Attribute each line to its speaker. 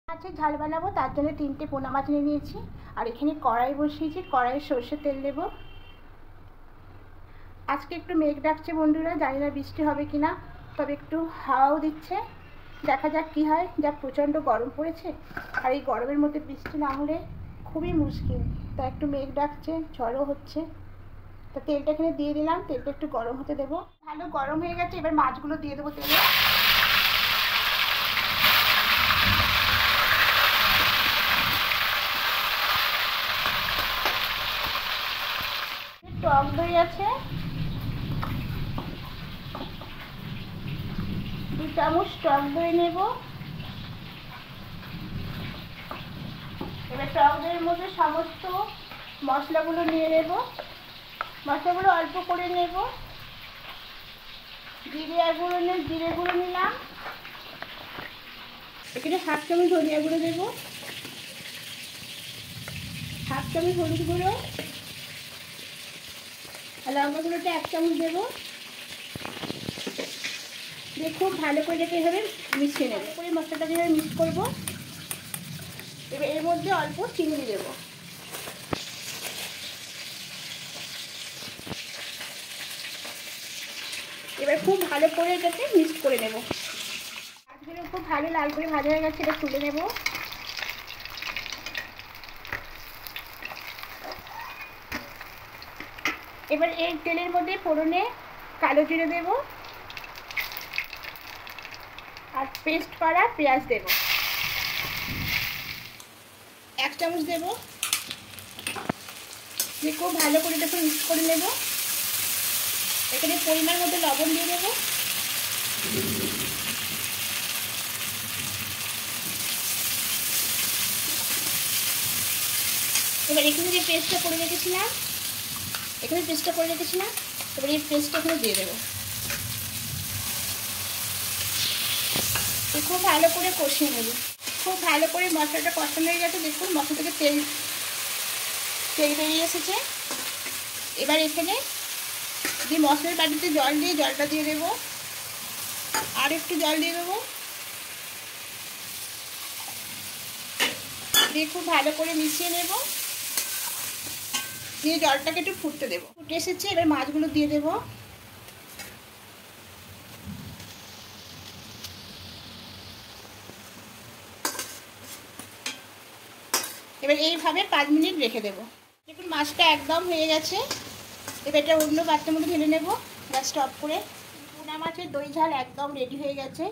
Speaker 1: মাছের ঝাল বানাবো, তার জন্য 3টে পোনা মাছ নিয়ে নিয়েছি। আর এখানে কড়াই বসিয়েছি, কড়াইয়ে সর্ষের তেল দেবো। আজকে একটু মেঘ ডাকছে বন্ধুরা, জানি না বৃষ্টি হবে কিনা, তবে একটু হাওয়াও দিচ্ছে। দেখা যাক কি হয়। যা প্রচণ্ড গরম পড়েছে, আর এই গরমের মধ্যে বৃষ্টি না হলে খুবই মুশকিল। তা একটু মেঘ ডাকছে, ঝড়ও হচ্ছে। তা তেলটা এখানে দিয়ে দিলাম, তেলটা একটু গরম হতে দেবো। ভালো গরম হয়ে গেছে, এবার মাছগুলো দিয়ে দেবো তেলে। টক দই আছে 2 চামচ টক দই নেব। এবার টক দইয়ের মধ্যে সমস্ত মশলাগুলো নিয়ে নেব। মশলাগুলো অল্প করে নেব। জিরে গুঁড়ো নিলাম। এখানে 1/2 চামচ ধনিয়া গুঁড়ো দেবো, 1/2 চামচ হলুদ গুঁড়ো, আর লঙ্কা গুঁড়োটা 1 চামচ দেবো। দিয়ে খুব ভালো করে এটাকে এভাবে মিশিয়ে নেব। করে মশলাটা যেভাবে মিক্স করবো, এবার এর মধ্যে অল্প চিনি দেবো। এবার খুব ভালো করে এটাকে মিক্স করে নেব। মাছগুলো খুব ভালো লাল করে ভাজা হয়ে গেছে, এটা তুলে নেব। এবার এই তেলের মধ্যে ফোড়নে কালো জিরে দেব, আর পেস্ট করা পেঁয়াজ দেব 1 চামচ দেব। দিয়ে খুব ভালো করে এটাকে মিক্স করে নেব। এখানে পরিমাণ মতো লবণ দিয়ে দেবো। এবার এখানে যে পেস্টটা করে রেখেছিলাম, এবার এই পেস্টটা এখানে দিয়ে দেবো। খুব ভালো করে কষিয়ে নেব। খুব ভালো করে মশলাটা কষানো হয়ে গেছে। দেখুন মশলা থেকে তেল বেরিয়ে এসেছে। এবার এখানে যে মশলার বাটিতে জল দিয়ে জলটা দিয়ে দেবো, আর একটু জল দিয়ে দেবো। দিয়ে খুব ভালো করে মিশিয়ে নেব। দিয়ে জলটাকে একটু ফুটতে দেবো। ফুটে এসেছে, এবার মাছগুলো দিয়ে দেবো। এবার এইভাবে 5 মিনিট রেখে দেবো। দেখুন মাছটা একদম হয়ে গেছে। এবার এটা অন্য পাত্রের মধ্যে ঢেলে নেব, গ্যাসটা অফ করে। পোনা মাছের দই ঝাল একদম রেডি হয়ে গেছে।